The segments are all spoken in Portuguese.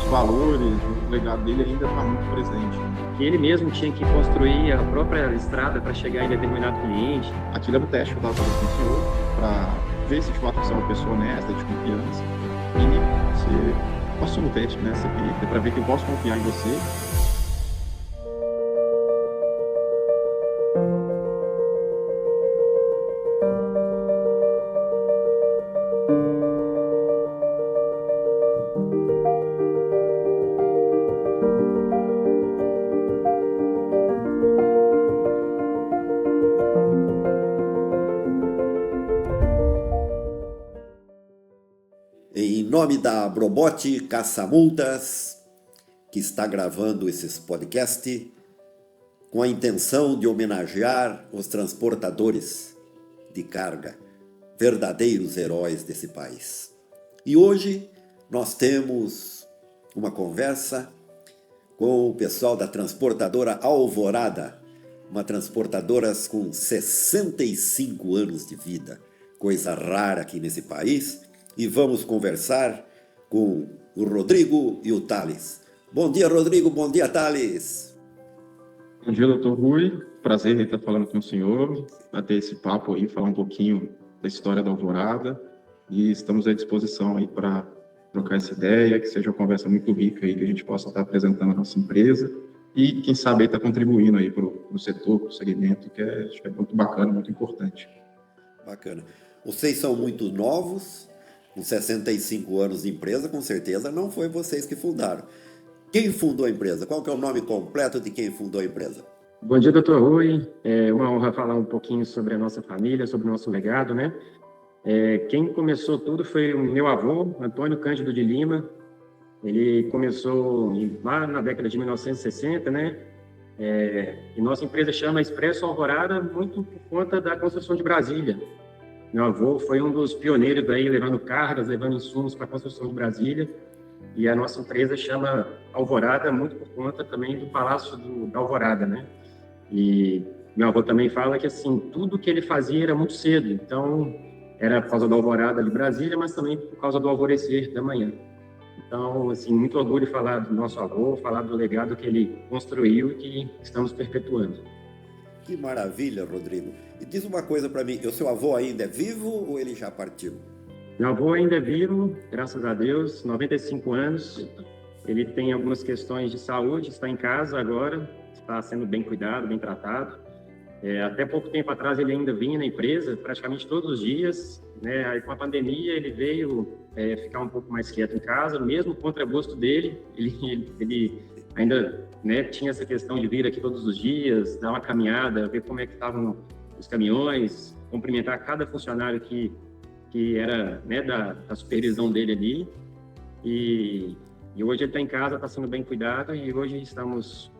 valores, o legado dele ainda está muito presente. Que ele mesmo tinha que construir a própria estrada para chegar em determinado cliente. Aquilo era o teste que eu estava fazendo com o senhor, para ver se de fato você é uma pessoa honesta, de confiança. E você passou no teste, né? Para ver que eu posso confiar em você. Em nome da Brobote Caça-Multas, que está gravando esses podcasts, com a intenção de homenagear os transportadores de carga, verdadeiros heróis desse país. E hoje nós temos uma conversa com o pessoal da transportadora Alvorada, uma transportadora com 65 anos de vida, coisa rara aqui nesse país. E vamos conversar com o Rodrigo e o Thales. Bom dia, Rodrigo. Bom dia, Thales. Bom dia, doutor Rui. Prazer em estar falando com o senhor, bater esse papo aí, falar um pouquinho da história da Alvorada. E estamos à disposição aí para trocar essa ideia, que seja uma conversa muito rica aí, que a gente possa estar apresentando a nossa empresa e, quem sabe, estar contribuindo aí para o setor, para o segmento, que acho que é muito bacana, muito importante. Bacana. Vocês são muito novos, com 65 anos de empresa, com certeza não foi vocês que fundaram. Quem fundou a empresa? Qual que é o nome completo de quem fundou a empresa? Bom dia, doutor Rui. É uma honra falar um pouquinho sobre a nossa família, sobre o nosso legado, né? Quem começou tudo foi o meu avô, Antônio Cândido de Lima. Ele começou lá na década de 1960, né? E nossa empresa chama Expresso Alvorada muito por conta da construção de Brasília. Meu avô foi um dos pioneiros aí, levando cargas, levando insumos para a construção de Brasília. E a nossa empresa chama Alvorada muito por conta também do Palácio da Alvorada, né? E meu avô também fala que, assim, tudo que ele fazia era muito cedo. Então, era por causa da Alvorada de Brasília, mas também por causa do alvorecer da manhã. Então, assim, muito orgulho de falar do nosso avô, falar do legado que ele construiu e que estamos perpetuando. Que maravilha, Rodrigo. E diz uma coisa para mim, o seu avô ainda é vivo ou ele já partiu? Meu avô ainda é vivo, graças a Deus, 95 anos. Ele tem algumas questões de saúde, está em casa agora, está sendo bem cuidado, bem tratado. Até pouco tempo atrás ele ainda vinha na empresa, praticamente todos os dias, né? Aí com a pandemia ele veio ficar um pouco mais quieto em casa, mesmo contra gosto dele, ele ainda, né, tinha essa questão de vir aqui todos os dias, dar uma caminhada, ver como é que estavam os caminhões, cumprimentar cada funcionário que era, né, da supervisão dele ali. E hoje ele está em casa, está sendo bem cuidado, e hoje estamos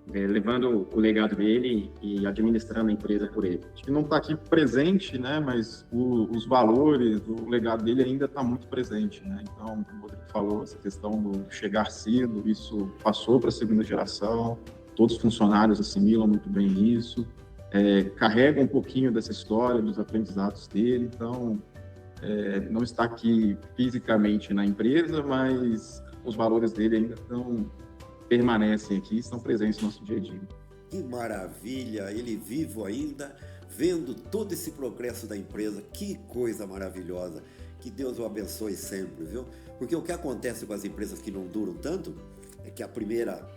levando o legado dele e administrando a empresa por ele. Acho que não está aqui presente, né? Mas os valores, o legado dele ainda está muito presente, né? Então, como o Rodrigo falou, essa questão do chegar cedo, isso passou para a segunda geração, todos os funcionários assimilam muito bem isso, carregam um pouquinho dessa história, dos aprendizados dele, então não está aqui fisicamente na empresa, mas os valores dele ainda permanecem aqui, estão presentes no nosso dia a dia. Que maravilha, ele vivo ainda, vendo todo esse progresso da empresa, que coisa maravilhosa, que Deus o abençoe sempre, viu? Porque o que acontece com as empresas que não duram tanto, é que a primeira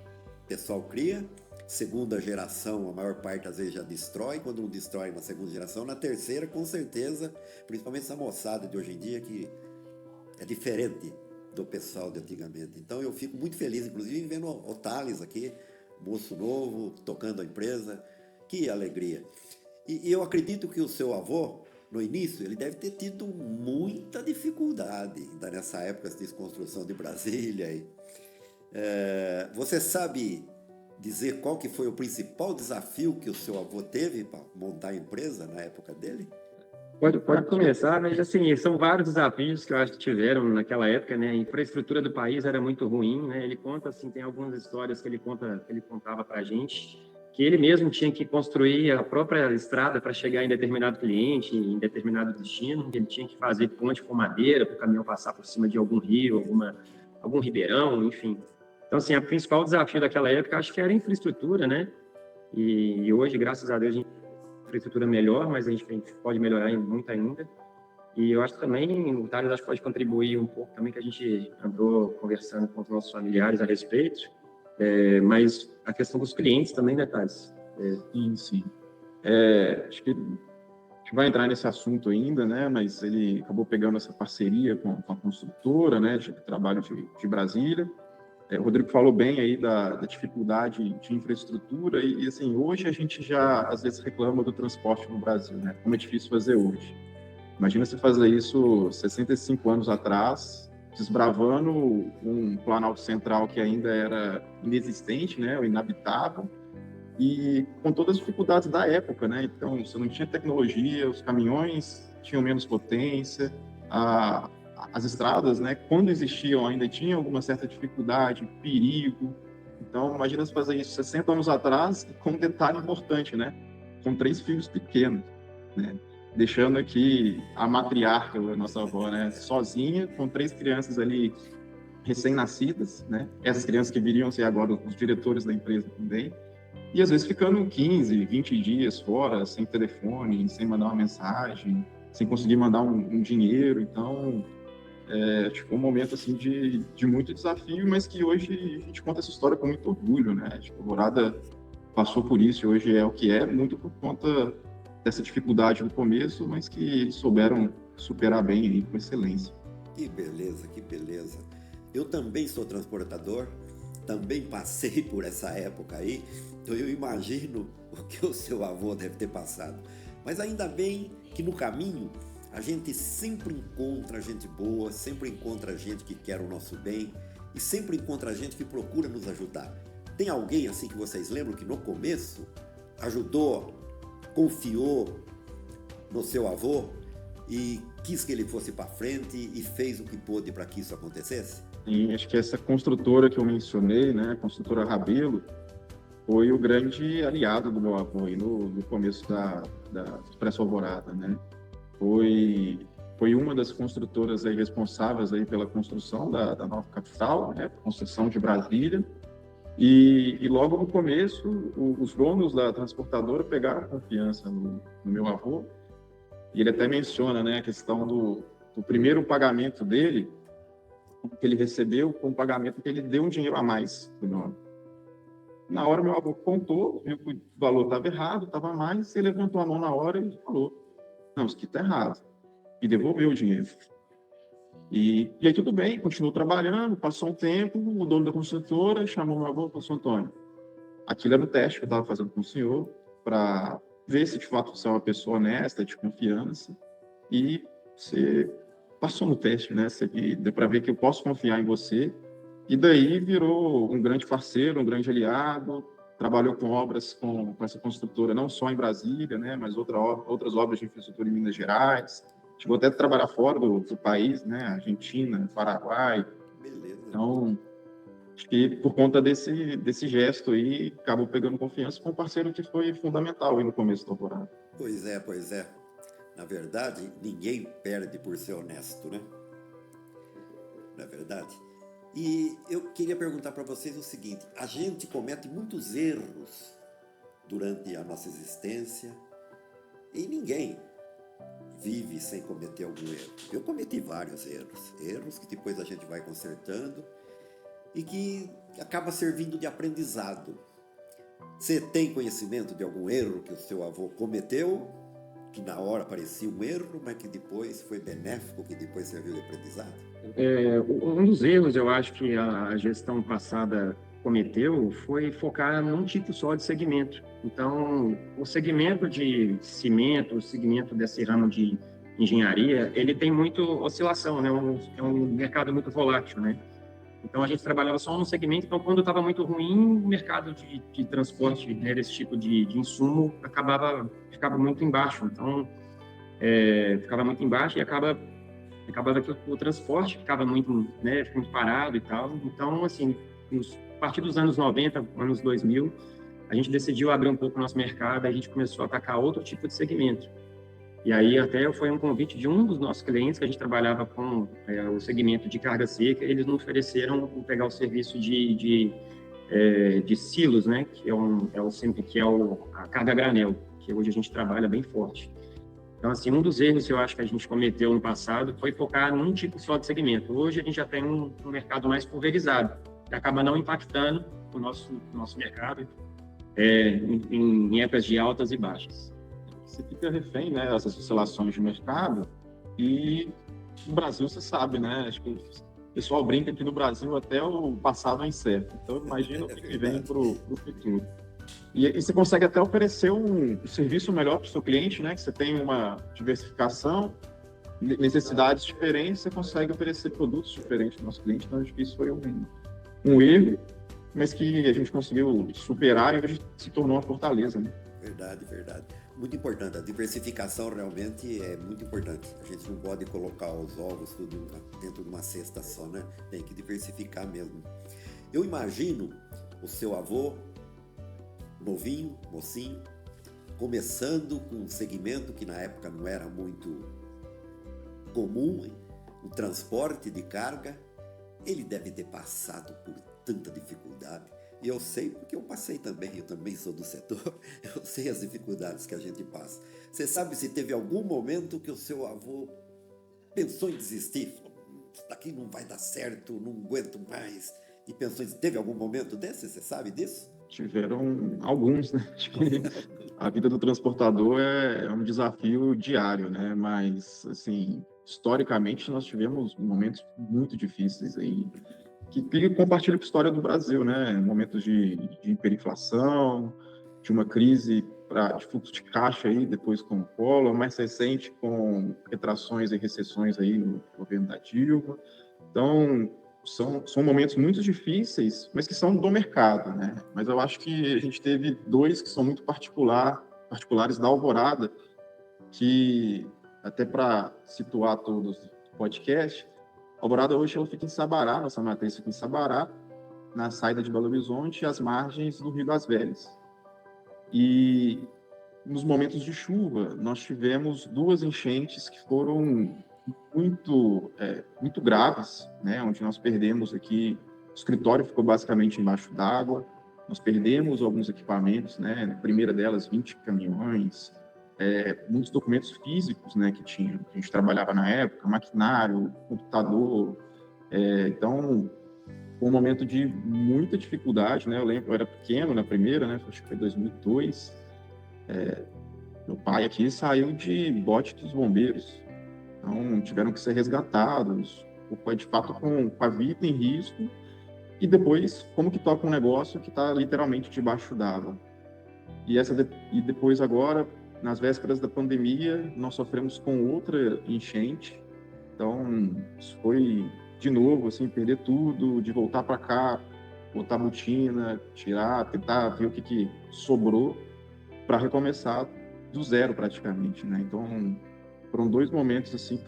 o pessoal cria, segunda geração, a maior parte às vezes já destrói, quando não destrói na segunda geração, na terceira, com certeza, principalmente essa moçada de hoje em dia, que é diferente do pessoal de antigamente. Então eu fico muito feliz, inclusive, vendo o Thales aqui, moço novo, tocando a empresa. Que alegria. E eu acredito que o seu avô, no início, ele deve ter tido muita dificuldade, ainda nessa época de desconstrução de Brasília. Você sabe dizer qual que foi o principal desafio que o seu avô teve para montar a empresa na época dele? Pode começar, mas assim, são vários desafios que eu acho que tiveram naquela época, né? A infraestrutura do país era muito ruim, né? Ele conta, assim, tem algumas histórias que ele contava para a gente, que ele mesmo tinha que construir a própria estrada para chegar em determinado cliente, em determinado destino, ele tinha que fazer ponte com madeira para o caminhão passar por cima de algum rio, algum ribeirão, enfim. Então, assim, o principal desafio daquela época, acho que era a infraestrutura, né? E hoje, graças a Deus, a gente tem uma infraestrutura melhor, mas a gente pode melhorar muito ainda. E eu acho que também, o Thales acho que pode contribuir um pouco também, que a gente andou conversando com os nossos familiares a respeito, mas a questão dos clientes também, né, Thales? Sim, sim. Acho que a gente vai entrar nesse assunto ainda, né? Mas ele acabou pegando essa parceria com a construtora, né? De trabalho de Brasília. O Rodrigo falou bem aí da dificuldade de infraestrutura e, assim, hoje a gente já, às vezes, reclama do transporte no Brasil, né? Como é difícil fazer hoje. Imagina você fazer isso 65 anos atrás, desbravando um Planalto Central que ainda era inexistente, né? Ou inabitável, e com todas as dificuldades da época, né? Então, você não tinha tecnologia, os caminhões tinham menos potência, as estradas, né? Quando existiam, ainda tinha alguma certa dificuldade, perigo. Então, imagina você fazer isso 60 anos atrás, com um detalhe importante, né? Com 3 filhos pequenos, né? Deixando aqui a matriarca, a nossa avó, né? Sozinha, com 3 crianças ali recém-nascidas, né? Essas crianças que viriam ser agora os diretores da empresa também. E às vezes ficando 15, 20 dias fora, sem telefone, sem mandar uma mensagem, sem conseguir mandar um dinheiro. Então, tipo, um momento assim de muito desafio, mas que hoje a gente conta essa história com muito orgulho, né? Tipo, a Alvorada passou por isso e hoje é o que é, muito por conta dessa dificuldade no começo, mas que souberam superar bem aí, com excelência. Que beleza, que beleza. Eu também sou transportador, também passei por essa época aí, então eu imagino o que o seu avô deve ter passado. Mas ainda bem que no caminho a gente sempre encontra gente boa, sempre encontra gente que quer o nosso bem e sempre encontra gente que procura nos ajudar. Tem alguém assim que vocês lembram que no começo ajudou, confiou no seu avô e quis que ele fosse para frente e fez o que pôde para que isso acontecesse? E acho que essa construtora que eu mencionei, né, a construtora Rabelo, foi o grande aliado do meu avô aí no começo da Expresso Alvorada, né? Foi uma das construtoras aí responsáveis aí pela construção da nova capital, né? Construção de Brasília. E logo no começo, os donos da transportadora pegaram confiança no meu avô. E ele até menciona, né, a questão do primeiro pagamento dele, que ele recebeu, com um pagamento que ele deu um dinheiro a mais do meu avô. Na hora, meu avô contou, viu que o valor estava errado, estava a mais, ele levantou a mão na hora e falou: não, isso aqui está errado. E devolveu o dinheiro. E aí tudo bem, continuou trabalhando, passou um tempo, o dono da construtora chamou meu avô e falou: Antônio, aquilo era um teste que eu estava fazendo com o senhor para ver se de fato você é uma pessoa honesta, de confiança, e você passou no teste, né? Deu para ver que eu posso confiar em você. E daí virou um grande parceiro, um grande aliado, trabalhou com obras com essa construtora, não só em Brasília, né, mas outras obras de infraestrutura em Minas Gerais. Chegou até a trabalhar fora do país, né, Argentina, Paraguai. Beleza. Então, acho que por conta desse gesto aí, acabou pegando confiança com um parceiro que foi fundamental aí no começo da temporada. Pois é, pois é. Na verdade, ninguém perde por ser honesto, né? Não é verdade? E eu queria perguntar para vocês o seguinte: a gente comete muitos erros durante a nossa existência e ninguém vive sem cometer algum erro. Eu cometi vários erros que depois a gente vai consertando e que acaba servindo de aprendizado. Você tem conhecimento de algum erro que o seu avô cometeu, que na hora parecia um erro, mas que depois foi benéfico, que depois serviu de aprendizado? Um dos erros, eu acho, que a gestão passada cometeu foi focar num tipo só de segmento. Então, o segmento de cimento, o segmento desse ramo de engenharia, ele tem muito oscilação, né? É um mercado muito volátil, né? Então, a gente trabalhava só no segmento. Então, quando estava muito ruim, o mercado de transporte, né, desse tipo de insumo ficava muito embaixo. Então, ficava muito embaixo e acabava que o transporte ficava muito, né, muito parado e tal. Então, assim, a partir dos anos 90, anos 2000, a gente decidiu abrir um pouco o nosso mercado, a gente começou a atacar outro tipo de segmento. E aí até foi um convite de um dos nossos clientes, que a gente trabalhava com o segmento de carga seca, eles nos ofereceram pegar o serviço de silos, né, a carga granel, que hoje a gente trabalha bem forte. Então, assim, um dos erros que eu acho que a gente cometeu no passado foi focar num tipo só de segmento. Hoje a gente já tem um mercado mais pulverizado, que acaba não impactando o nosso mercado em épocas de altas e baixas. Você fica refém, né, dessas oscilações de mercado, e no Brasil você sabe, né, acho que o pessoal brinca que no Brasil até o passado é incerto, então imagina o que vem para o futuro. E você consegue até oferecer um serviço melhor para o seu cliente, né, que você tem uma diversificação, necessidades diferentes, você consegue oferecer produtos diferentes para o nosso cliente, então acho que isso foi um erro, mas que a gente conseguiu superar e hoje se tornou uma fortaleza, né? Verdade, verdade. Muito importante. A diversificação realmente é muito importante. A gente não pode colocar os ovos tudo dentro de uma cesta só, né? Tem que diversificar mesmo. Eu imagino o seu avô, novinho, mocinho, começando com um segmento que na época não era muito comum, o transporte de carga. Ele deve ter passado por tanta dificuldade. E eu sei porque eu passei também, eu também sou do setor, eu sei as dificuldades que a gente passa. Você sabe se teve algum momento que o seu avô pensou em desistir? Falou, isso daqui não vai dar certo, não aguento mais. E pensou em... Teve algum momento desse? Você sabe disso? Tiveram alguns, né? Acho que a vida do transportador é um desafio diário, né? Mas, assim, historicamente nós tivemos momentos muito difíceis aí, que compartilham com a história do Brasil, né? Momentos de hiperinflação, de uma crise de fluxo de caixa aí, depois com o Collor, mais recente com retrações e recessões aí no governo da Dilma. Então, são momentos muito difíceis, mas que são do mercado, né? Mas eu acho que a gente teve dois que são muito particulares da Alvorada, que, até para situar todos o podcast, a Alvorada hoje ela fica em Sabará, nossa matriz fica em Sabará, na saída de Belo Horizonte, às margens do Rio das Velhas. E nos momentos de chuva, nós tivemos duas enchentes que foram muito graves, né? Onde nós perdemos aqui, o escritório ficou basicamente embaixo d'água, nós perdemos alguns equipamentos, né? Na primeira delas, 20 caminhões, muitos documentos físicos, né? Que a gente trabalhava na época, maquinário, computador. Então, foi um momento de muita dificuldade, né? Eu lembro, eu era pequeno na primeira, né? Acho que foi 2002. Meu pai aqui saiu de bote dos bombeiros. Então, tiveram que ser resgatados, de fato com a vida em risco, e depois, como que toca um negócio que está literalmente debaixo d'água. E depois agora, nas vésperas da pandemia, nós sofremos com outra enchente, então isso foi, de novo, assim, perder tudo, de voltar para cá, botar botina, tentar ver o que sobrou, para recomeçar do zero praticamente, né? Então, foram dois momentos assim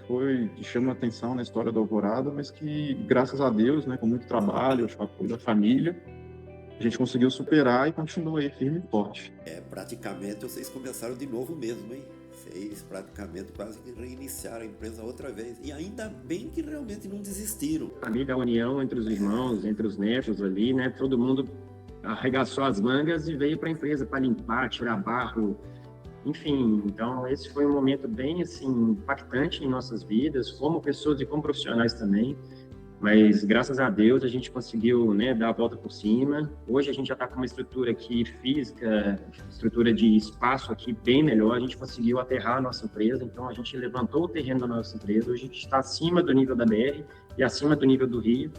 que chamam a atenção na história da Alvorada, mas que, graças a Deus, né, com muito trabalho, o apoio da família, a gente conseguiu superar e continua aí firme e forte. Praticamente vocês começaram de novo mesmo, hein? Vocês praticamente quase que reiniciaram a empresa outra vez. E ainda bem que realmente não desistiram. A família, a união entre os irmãos, entre os netos ali, né? Todo mundo arregaçou as mangas e veio para a empresa para limpar, tirar barro, enfim. Então, esse foi um momento bem, assim, impactante em nossas vidas, como pessoas e como profissionais também. Mas, graças a Deus, a gente conseguiu, né, dar a volta por cima. Hoje a gente já está com uma estrutura aqui física, estrutura de espaço aqui bem melhor. A gente conseguiu aterrar a nossa empresa, então a gente levantou o terreno da nossa empresa. Hoje a gente está acima do nível da BR e acima do nível do Rio.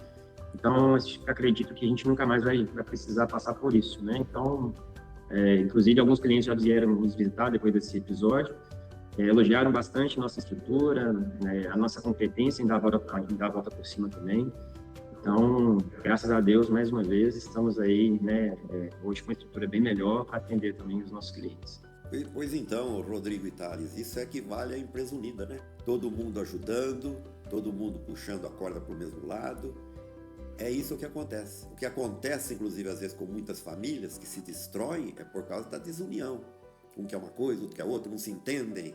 Então, acredito que a gente nunca mais vai precisar passar por isso, né? Então, inclusive, alguns clientes já vieram nos visitar depois desse episódio. Elogiaram bastante nossa estrutura, né, a nossa competência em dar a volta por cima também. Então, graças a Deus, mais uma vez, estamos aí, né, hoje com uma estrutura bem melhor para atender também os nossos clientes. Pois então, Rodrigo e Thales, isso equivale à empresa unida, né? Todo mundo ajudando, todo mundo puxando a corda para o mesmo lado. É isso que acontece. O que acontece, inclusive, às vezes com muitas famílias que se destroem é por causa da desunião. Um quer uma coisa, outro quer outra, não se entendem.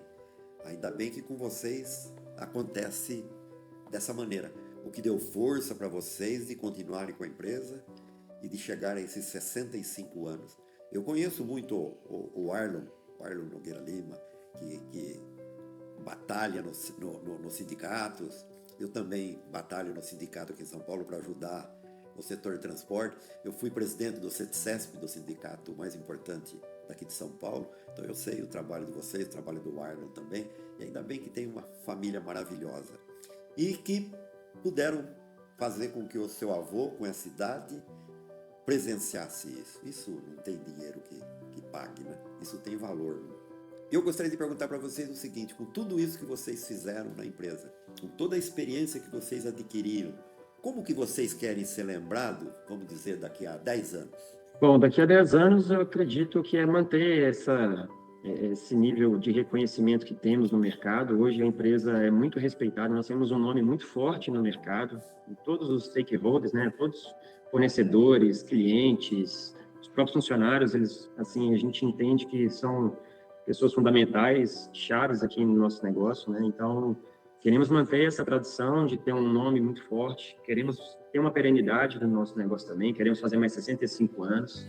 Ainda bem que com vocês acontece dessa maneira. O que deu força para vocês de continuarem com a empresa e de chegar a esses 65 anos. Eu conheço muito o Arlon Nogueira Lima, que batalha nos sindicatos. Eu também batalho no sindicato aqui em São Paulo para ajudar o setor de transporte. Eu fui presidente do CETCESP, do sindicato mais importante daqui de São Paulo. Então eu sei o trabalho de vocês, o trabalho do Arlon também. E ainda bem que tem uma família maravilhosa. E que puderam fazer com que o seu avô, com essa idade, presenciasse isso. Isso não tem dinheiro que pague, né? Isso tem valor, né? Eu gostaria de perguntar para vocês o seguinte: com tudo isso que vocês fizeram na empresa, com toda a experiência que vocês adquiriram, como que vocês querem ser lembrados, vamos dizer, daqui a 10 anos? Bom, daqui a 10 anos eu acredito que é manter esse nível de reconhecimento que temos no mercado. Hoje a empresa é muito respeitada, nós temos um nome muito forte no mercado, em todos os stakeholders, né? Todos fornecedores, clientes, os próprios funcionários, eles, assim, a gente entende que são pessoas fundamentais, chaves aqui no nosso negócio, né? Então, queremos manter essa tradição de ter um nome muito forte, queremos ter uma perenidade no nosso negócio também, queremos fazer mais 65 anos.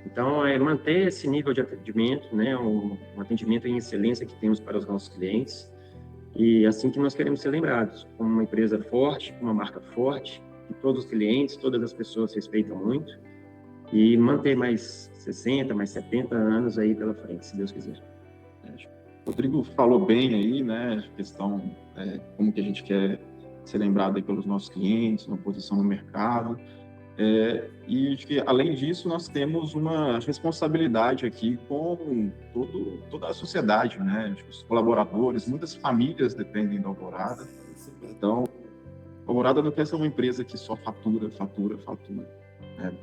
Então, é manter esse nível de atendimento, né? Um atendimento em excelência que temos para os nossos clientes. E assim que nós queremos ser lembrados, como uma empresa forte, uma marca forte, que todos os clientes, todas as pessoas respeitam muito, e manter mais 60, mais 70 anos aí pela frente, se Deus quiser. O Rodrigo falou bem aí, né, a questão, como que a gente quer ser lembrado aí pelos nossos clientes, uma posição no mercado. E que, além disso, nós temos uma responsabilidade aqui com toda a sociedade, né? Os colaboradores, muitas famílias dependem da Alvorada. Então, a Alvorada não quer ser uma empresa que só fatura.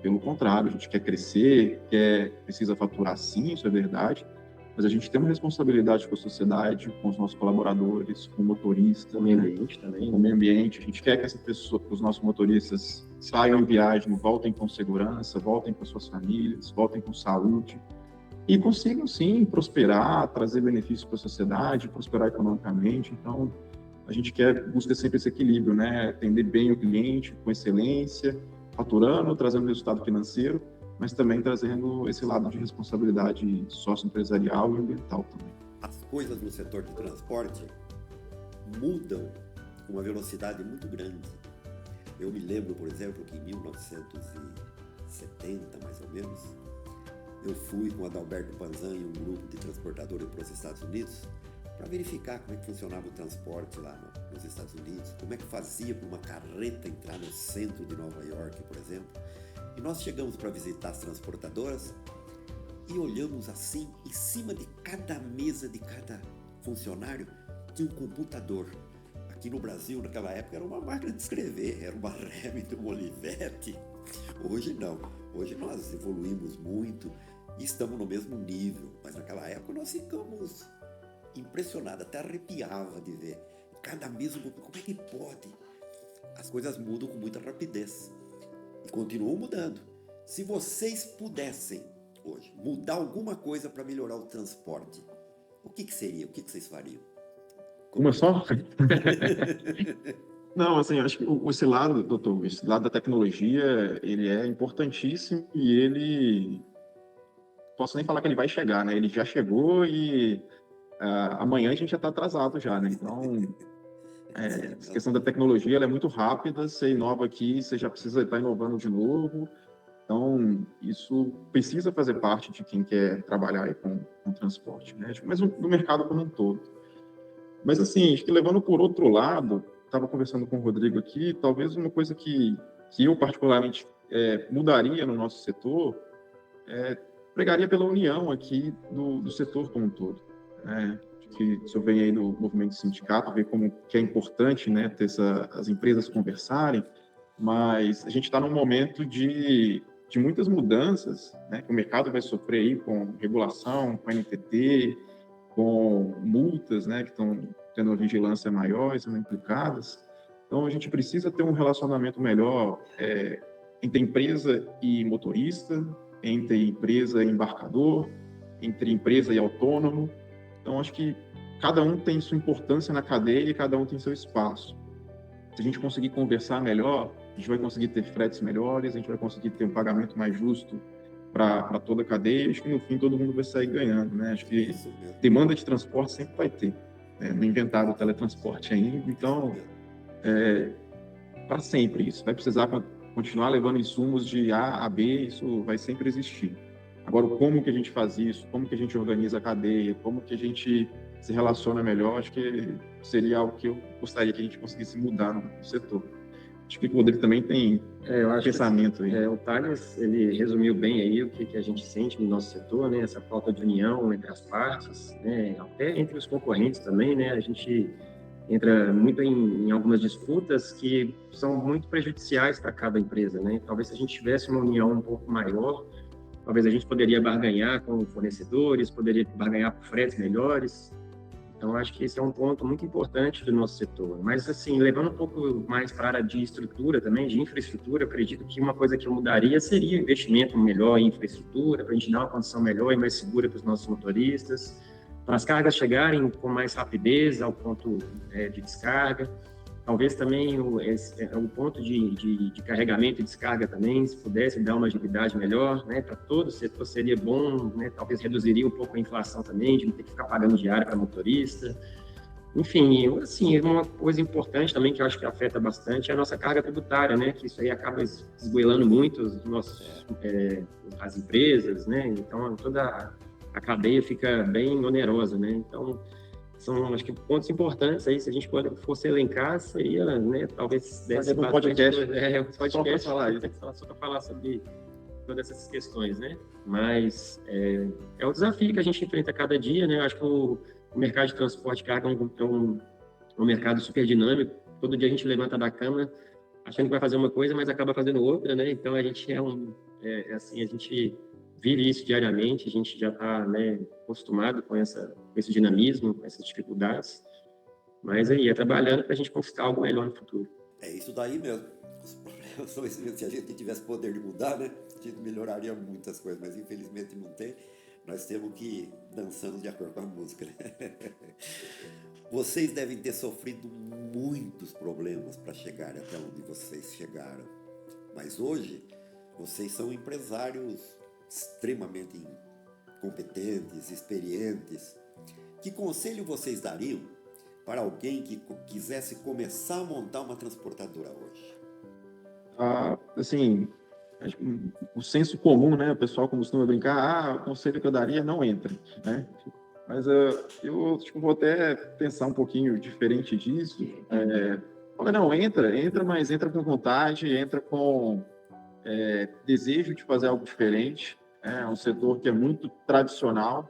Pelo contrário, a gente quer crescer, precisa faturar sim, isso é verdade, mas a gente tem uma responsabilidade com a sociedade, com os nossos colaboradores, com o motorista, com o meio ambiente também. Com o meio ambiente. A gente quer que essa pessoa, os nossos motoristas saiam em viagem, voltem com segurança, voltem com suas famílias, voltem com saúde e consigam sim prosperar, trazer benefícios para a sociedade, prosperar economicamente. Então, a gente busca sempre esse equilíbrio, né? Atender bem o cliente com excelência, faturando, trazendo resultado financeiro, mas também trazendo esse lado de responsabilidade socioempresarial e ambiental também. As coisas no setor de transporte mudam com uma velocidade muito grande. Eu me lembro, por exemplo, que em 1970, mais ou menos, eu fui com o Adalberto Panzan e um grupo de transportadores para os Estados Unidos para verificar como é que funcionava o transporte lá nos Estados Unidos, como é que fazia para uma carreta entrar no centro de Nova York, por exemplo. E nós chegamos para visitar as transportadoras e olhamos assim, em cima de cada mesa de cada funcionário tinha um computador. Aqui no Brasil, naquela época, era uma máquina de escrever, era uma Remington, uma Olivetti. Hoje não, hoje nós evoluímos muito e estamos no mesmo nível, mas naquela época nós ficamos impressionados, até arrepiava de ver. Cada mesa, como é que pode? As coisas mudam com muita rapidez e continuam mudando. Se vocês pudessem hoje mudar alguma coisa para melhorar o transporte, o que seria? O que vocês fariam? Uma só? Não, assim, acho que esse lado, doutor, esse lado da tecnologia, ele é importantíssimo e ele, posso nem falar que ele vai chegar, né? Ele já chegou e amanhã a gente já está atrasado já, né? Então, essa questão da tecnologia, ela é muito rápida, você inova aqui, você já precisa estar inovando de novo. Então, isso precisa fazer parte de quem quer trabalhar aí com transporte, né? Mas no mercado como um todo. Mas, assim, acho que levando por outro lado, estava conversando com o Rodrigo aqui, talvez uma coisa que eu particularmente mudaria no nosso setor, pregaria pela união aqui do setor como um todo, né? Que o senhor vem aí do movimento sindicato, vê como que é importante, né, ter as empresas conversarem, mas a gente está num momento de muitas mudanças, né, que o mercado vai sofrer aí com regulação, com NTT, com multas, né, que estão tendo uma vigilância maior, sendo implicadas. Então, a gente precisa ter um relacionamento melhor entre empresa e motorista, entre empresa e embarcador, entre empresa e autônomo. Então, acho que cada um tem sua importância na cadeia e cada um tem seu espaço. Se a gente conseguir conversar melhor, a gente vai conseguir ter fretes melhores, a gente vai conseguir ter um pagamento mais justo para toda a cadeia. Acho que no fim todo mundo vai sair ganhando, né? Acho que demanda de transporte sempre vai ter. Não inventaram o teletransporte ainda, então para sempre isso. Vai precisar continuar levando insumos de A a B, isso vai sempre existir. Agora, como que a gente faz isso? Como que a gente organiza a cadeia? Como que a gente se relaciona melhor? Acho que seria algo que eu gostaria que a gente conseguisse mudar no setor. Acho que o Rodrigo também tem pensamento aí. O Thales, ele resumiu bem aí o que a gente sente no nosso setor, né? Essa falta de união entre as partes, né? Até entre os concorrentes também, né? A gente entra muito em algumas disputas que são muito prejudiciais para cada empresa, né? Talvez se a gente tivesse uma união um pouco maior, talvez a gente poderia barganhar com fornecedores, poderia barganhar por fretes melhores. Então, acho que esse é um ponto muito importante do nosso setor. Mas, assim, levando um pouco mais para a área de estrutura também, de infraestrutura, eu acredito que uma coisa que eu mudaria seria o investimento melhor em infraestrutura, para a gente dar uma condição melhor e mais segura para os nossos motoristas, para as cargas chegarem com mais rapidez ao ponto de descarga. Talvez também o ponto de carregamento e descarga também, se pudesse dar uma agilidade melhor, né, para todo o setor seria bom, né, talvez reduziria um pouco a inflação também, de não ter que ficar pagando diária para motorista. Enfim, assim, uma coisa importante também que eu acho que afeta bastante é a nossa carga tributária, né, que isso aí acaba esgoelando muito as empresas, né, então toda a cadeia fica bem onerosa, né, então são, acho que, pontos importantes aí, se a gente fosse elencar, seria, né, talvez desse um podcast, só para falar isso, só para falar sobre todas essas questões, né? Mas é o desafio que a gente enfrenta cada dia, né? Acho que o mercado de transporte de carga é um mercado super dinâmico. Todo dia a gente levanta da cama achando que vai fazer uma coisa, mas acaba fazendo outra, né? Então a gente assim, a gente vive isso diariamente, a gente já está, né, acostumado com esse dinamismo, com essas dificuldades, mas aí é trabalhando para a gente conquistar algo melhor no futuro. É isso daí mesmo. Os problemas são esses mesmo. Se a gente tivesse poder de mudar, né, a gente melhoraria muitas coisas, mas infelizmente não tem. Nós temos que ir dançando de acordo com a música, né? Vocês devem ter sofrido muitos problemas para chegar até onde vocês chegaram, mas hoje vocês são empresários extremamente competentes, experientes. Que conselho vocês dariam para alguém que quisesse começar a montar uma transportadora hoje? Assim, o senso comum, né? O pessoal costuma brincar, o conselho que eu daria, não entra, né? Mas eu acho que vou até pensar um pouquinho diferente disso. Não, entra, mas entra com vontade, entra com desejo de fazer algo diferente. É um setor que é muito tradicional.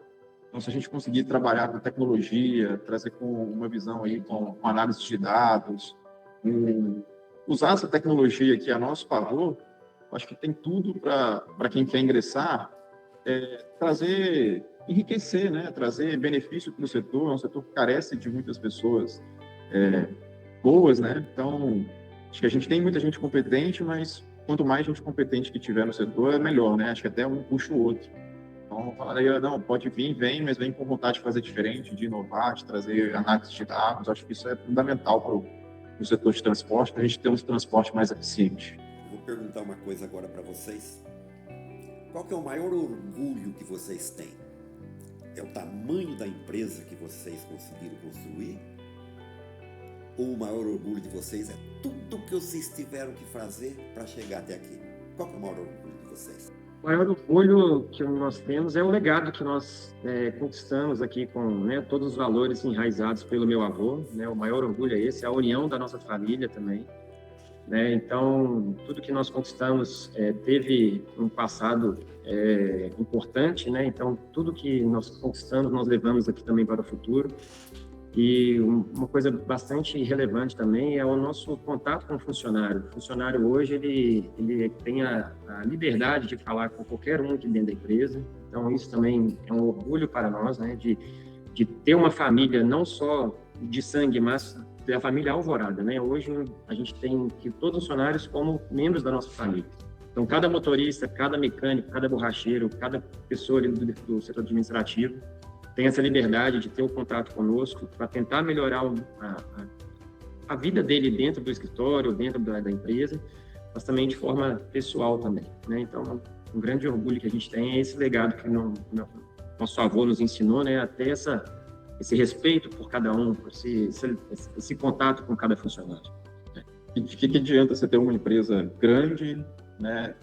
Então, se a gente conseguir trabalhar com tecnologia, trazer com uma visão aí, com análise de dados, usar essa tecnologia aqui a nosso favor, acho que tem tudo para quem quer ingressar, enriquecer, né? Trazer benefício para o setor. É um setor que carece de muitas pessoas boas, né? Então, acho que a gente tem muita gente competente, mas quanto mais gente competente que tiver no setor, é melhor, né? Acho que até um puxa o outro. Então, falaria, não, pode vir, mas vem com vontade de fazer diferente, de inovar, de trazer análise de dados. Acho que isso é fundamental para o setor de transporte, para a gente ter um transporte mais eficiente. Vou perguntar uma coisa agora para vocês. Qual que é o maior orgulho que vocês têm? É o tamanho da empresa que vocês conseguiram construir? Ou o maior orgulho de vocês é tudo que vocês tiveram que fazer para chegar até aqui? Qual que é o maior orgulho de vocês? O maior orgulho que nós temos é o legado que nós conquistamos aqui com, né, todos os valores enraizados pelo meu avô, né? O maior orgulho é esse, a união da nossa família também, né? Então, tudo que nós conquistamos teve um passado importante, né? Então, tudo que nós conquistamos, nós levamos aqui também para o futuro. E uma coisa bastante relevante também é o nosso contato com o funcionário. O funcionário hoje, ele tem a liberdade de falar com qualquer um aqui dentro da empresa. Então, isso também é um orgulho para nós, né? De ter uma família não só de sangue, mas da família Alvorada, né? Hoje, a gente tem que todos os funcionários como membros da nossa família. Então, cada motorista, cada mecânico, cada borracheiro, cada pessoa ali do setor administrativo, tem essa liberdade de ter o contato conosco para tentar melhorar a vida dele dentro do escritório, dentro da empresa, mas também de forma pessoal também, né? Então, um grande orgulho que a gente tem é esse legado que nosso avô nos ensinou, né? Até esse respeito por cada um, esse contato com cada funcionário. E de que adianta você ter uma empresa grande, né,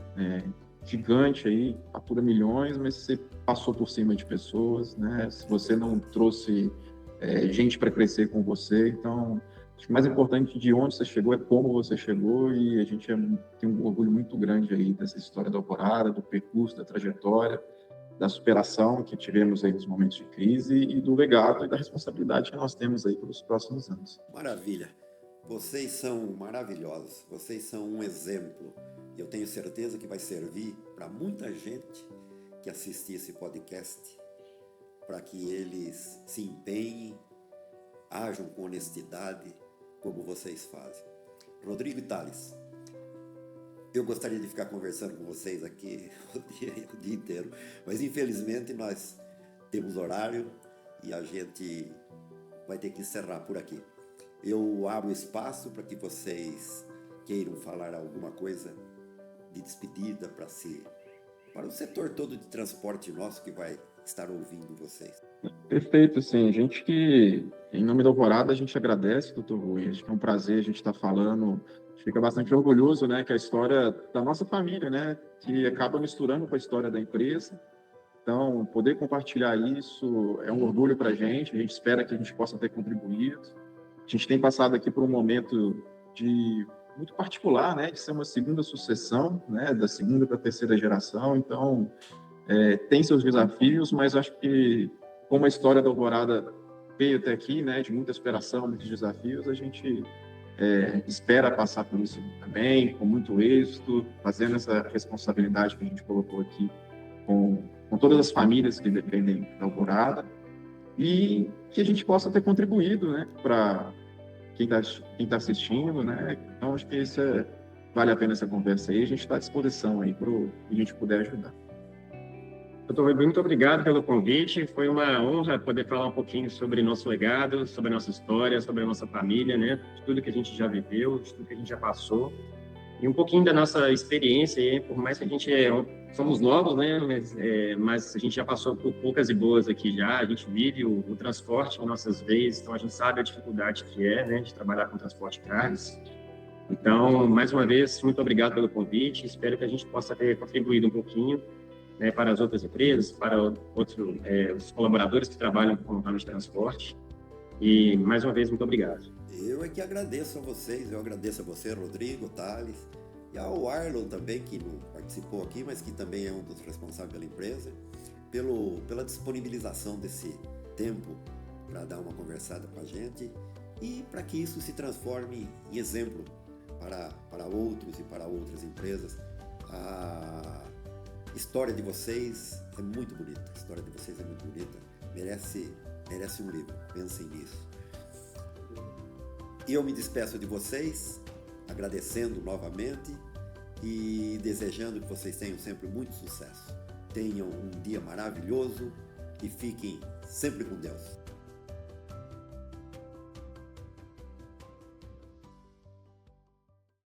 gigante aí, fatura milhões, mas você passou por cima de pessoas, né? Se você não trouxe gente para crescer com você, então acho que o mais importante de onde você chegou é como você chegou, e a gente tem um orgulho muito grande aí dessa história da Alvorada, do percurso, da trajetória, da superação que tivemos aí nos momentos de crise e do legado e da responsabilidade que nós temos aí pelos próximos anos. Maravilha. Vocês são maravilhosos, vocês são um exemplo. Eu tenho certeza que vai servir para muita gente que assistir esse podcast, para que eles se empenhem, ajam com honestidade, como vocês fazem. Rodrigo e Thales, eu gostaria de ficar conversando com vocês aqui o dia inteiro, mas infelizmente nós temos horário e a gente vai ter que encerrar por aqui. Eu abro espaço para que vocês queiram falar alguma coisa de despedida para o setor todo de transporte nosso que vai estar ouvindo vocês. Perfeito, sim. A gente que, em nome da Alvorada, a gente agradece, doutor Rui. Acho que é um prazer a gente estar falando. A gente fica bastante orgulhoso, né, que a história da nossa família, né, que acaba misturando com a história da empresa. Então, poder compartilhar isso é um orgulho para a gente espera que a gente possa ter contribuído. A gente tem passado aqui por um momento muito particular, né, de ser uma segunda sucessão, né, da segunda para a terceira geração. Então, tem seus desafios, mas acho que, como a história da Alvorada veio até aqui, né, de muita superação, muitos desafios, a gente espera passar por isso também, com muito êxito, fazendo essa responsabilidade que a gente colocou aqui com todas as famílias que dependem da Alvorada, e que a gente possa ter contribuído, né, para quem tá assistindo, né? Então, acho que vale a pena essa conversa aí. A gente está à disposição aí para o que a gente puder ajudar. Doutor Rui, muito obrigado pelo convite. Foi uma honra poder falar um pouquinho sobre nosso legado, sobre a nossa história, sobre a nossa família, né? De tudo que a gente já viveu, de tudo que a gente já passou. E um pouquinho da nossa experiência, e por mais que a gente somos novos, né? Mas a gente já passou por poucas e boas aqui já. A gente vive o transporte em nossas veias, então a gente sabe a dificuldade que é, né, de trabalhar com transporte de cargas. Então, mais uma vez, muito obrigado pelo convite. Espero que a gente possa ter contribuído um pouquinho, né, para as outras empresas, para os colaboradores que trabalham com o ramo de transporte. E, mais uma vez, muito obrigado. Eu é que agradeço a vocês, eu agradeço a você, Rodrigo, Thales, e ao Arlon também, que não participou aqui, mas que também é um dos responsáveis pela empresa, pela disponibilização desse tempo para dar uma conversada com a gente e para que isso se transforme em exemplo para outros e para outras empresas. A história de vocês é muito bonita, merece um livro, pensem nisso. E eu me despeço de vocês, agradecendo novamente e desejando que vocês tenham sempre muito sucesso. Tenham um dia maravilhoso e fiquem sempre com Deus.